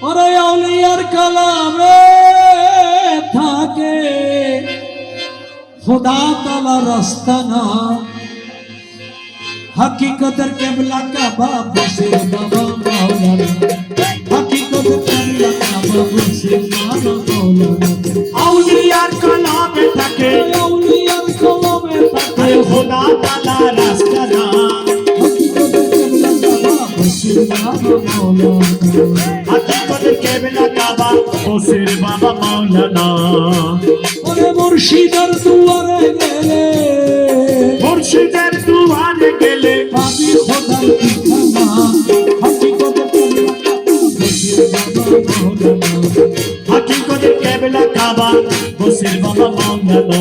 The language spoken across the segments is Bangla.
ওরে আউলিয়ার কালামে থাকে खुदा ताला रास्ता ना हकीकतर केबला का बाबू से बाबा मौलाना हकीकतर केबला का बाबू से बाबा मौलाना আউলিয়ার কলমে থাকে আউলিয়ার কলমে থাকে খোদা তাআলা রাস্তা না हकीकतर केबला का बाबू से बाबा मौलाना হাকিকতের কেবলা কাবা বসির বাবা মাওলানা ওরে মুর্শিদের দুয়ারে গেলে মুর্শিদের দুয়ারে গেলে পাবি খোদার ঠিকানা হकीकतर কেবলা का बाबू से बाबा मौलाना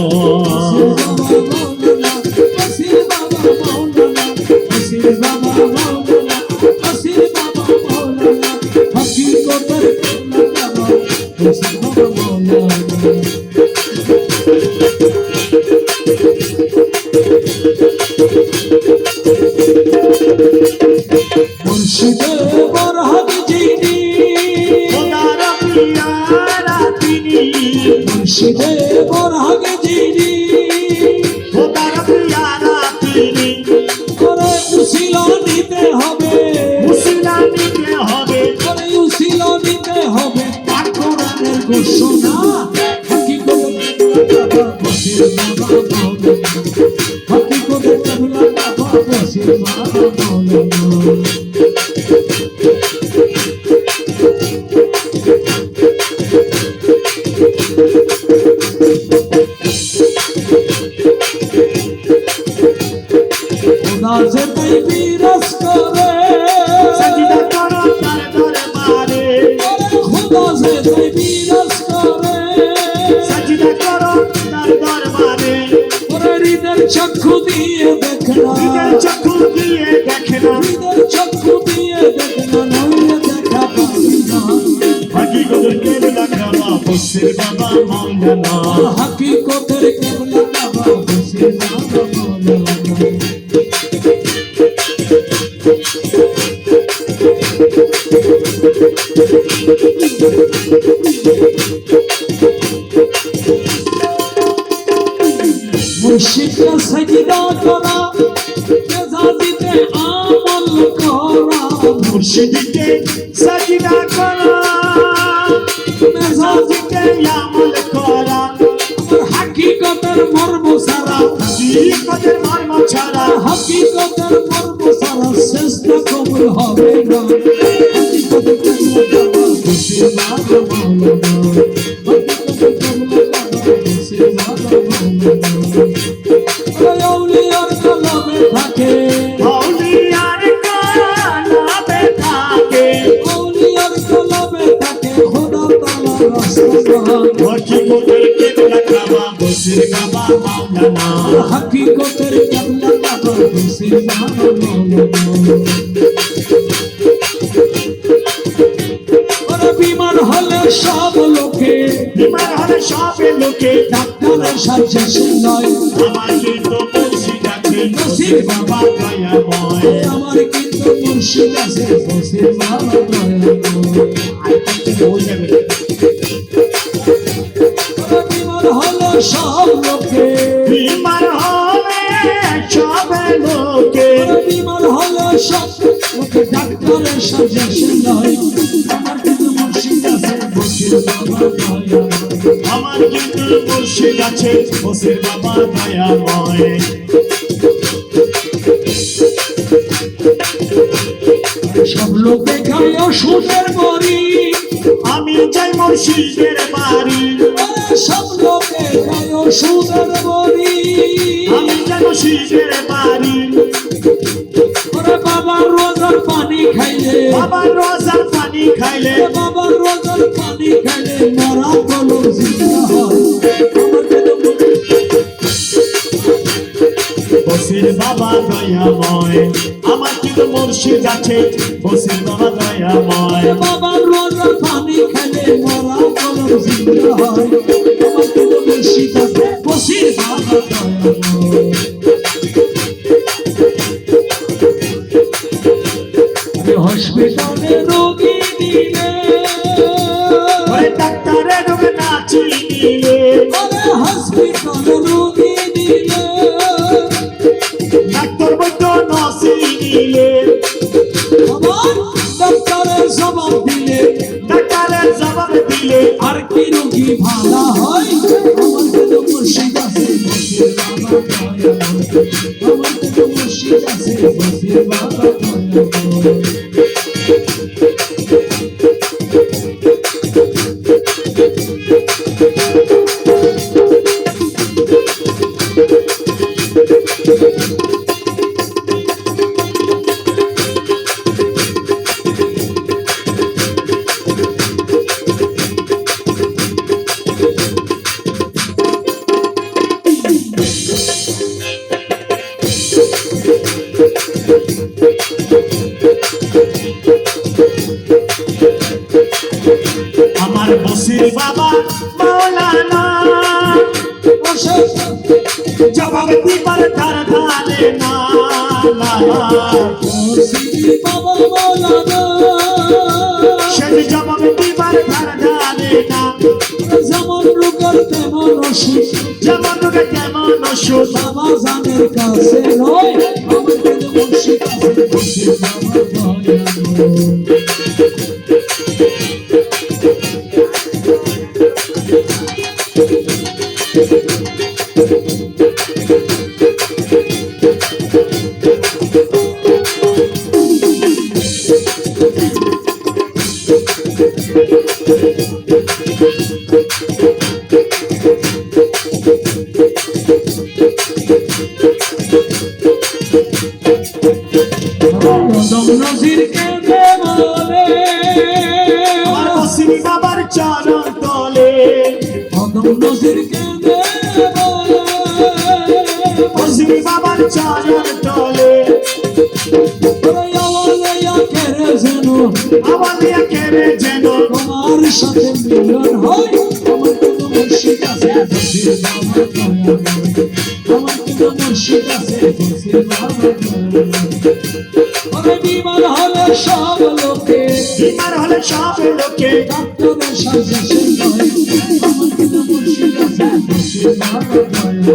হাকিকতের কেবলা কাবা বসির বাবা মাওলানা মুর্শিদে বরহদ যিনি খোদার পিয়ারা তিনি মুর্শিদে বরহদ যিনি খোদার পিয়ারা তিনি করে উসিলা নিতে হবে মুসিলা নিতে হবে করে উসিলা নিতে হবে পাক কোরআনের ঘোষণা হকিকতের কাবা বসির বাবা মৌলানা হকিকতের কাবা বসির বাবা মৌলানা खुदा से तई बिरस करे সজিদা করো তার দরবারে खुदा से तई बिरस करे সজিদা করো তার দরবারে ওরে হৃদয়ের চক্ষু দিয়ে দেখনা হৃদয় চক্ষু দিয়ে দেখে না হৃদয়ের চক্ষু দিয়ে দেখনা নইলে দেখা পাবি না হাকিকতের কেবলা কাবা বসির বাবা মাওলানা হকিকতের কেবলা কাবা বসির বাবা মৌলানা मुर्शिद का सजदा करा मेजाजिते আমল करा মুর্শিদকে সজিদা করো মেজাজিতে আমল করা আমার হকিকতের মর্ম সারা হাকিকতের মর্ম ছাড়া হকিকতের মর্ম সারা চেষ্টা কবুল হবে না হকিকতের কাবা বসির বাবা মৌলানা হকিকতের কাবা বসির বাবা মৌলানা আউলিয়ার কলমে থাকে আউলিয়ার কলমে থাকে আউলিয়ার কলমে থাকে খোদা তাআলা রাস্তা হাকিকতের কেবলা কাবা বসির বাবা মাওলানা হকিকতের কেবলা কাবা বসির বাবা মৌলানা ওরে বিমান হলে সব লোকে বিমান হলে সবে লোকে ডাক্তারের সাজেশন নয় আমার কিন্তু মুর্শিদ আছে বসির বাবা দয়াময় আমার কিন্তু মুর্শিদ আছে বসির বাবা দয়াময় ওরে বিমান হলে সব লোকে বিমান হলে সবে লোকে বিমান হলে সব লোকে ডাক্তারের সাজেশন নয় আমার কিন্তু মুর্শিদ আছে বসির বাবা দয়াময় আমার কিন্তু মুর্শিদ আছে বসির বাবা দয়াময় সব লোকে খায় ওষুধের বড়ি আমি যাই মুর্শিদের বাড়ি সব লোকে খায় ওষুধের বড়ি আমি যাই মুর্শিদের বাড়ি ওরে বাবার রোজার পানি খাইলে বাবা রোজার পানি খাইলে বাবার রোজার পানি খাইলে মরা কলম জিন্দা হয় বসির বাবা দয়াময় আমার কিন্তু মুর্শিদ আছে বসির বাবা দয়াময় বাবার রোজার পানি খাইলে মরা কলম জিন্দা হয় আমার কিন্তু মুর্শিদ আছে বসির বাবা দয়াময় হসপিটালে রোগী দিলে আমার বসির বাবা মাওলানা জবাব দিবার তার ধারে না বাবা মৌলানা সে জবাব দিবার তার ধারে না যেমন রূপের তেমন ওষুধ যেমন রূপে তেমন ওষুধ বাবা জানের কাছে নয় আমাদের মুর্শিদ আছে মুর্শিদ বাবা দয়ালু নজির কেঁদে বলে আমার বসির বাবার চরণ তলে অদম নজির কেঁদে বলে বসির বাবার চরণ তলে আওয়ালিয়া কেড়ে যেন আওয়ালিয়া কেড়ে যেন তোমার সাথে মিলন হয় আমার কোনো মুর্শিদ আছে মুর্শিদ বাবা দয়ালু আমার কোনো মুর্শিদ আছে মুর্শিদ বাবা দয়ালু ওরে বিমান হলে সব লোকে বিমার হলে সব লোকে ডাক্তারের সাজেশন নয় আমার কোনো মুর্শিদ আছে মুর্শিদ বাবা দয়ালু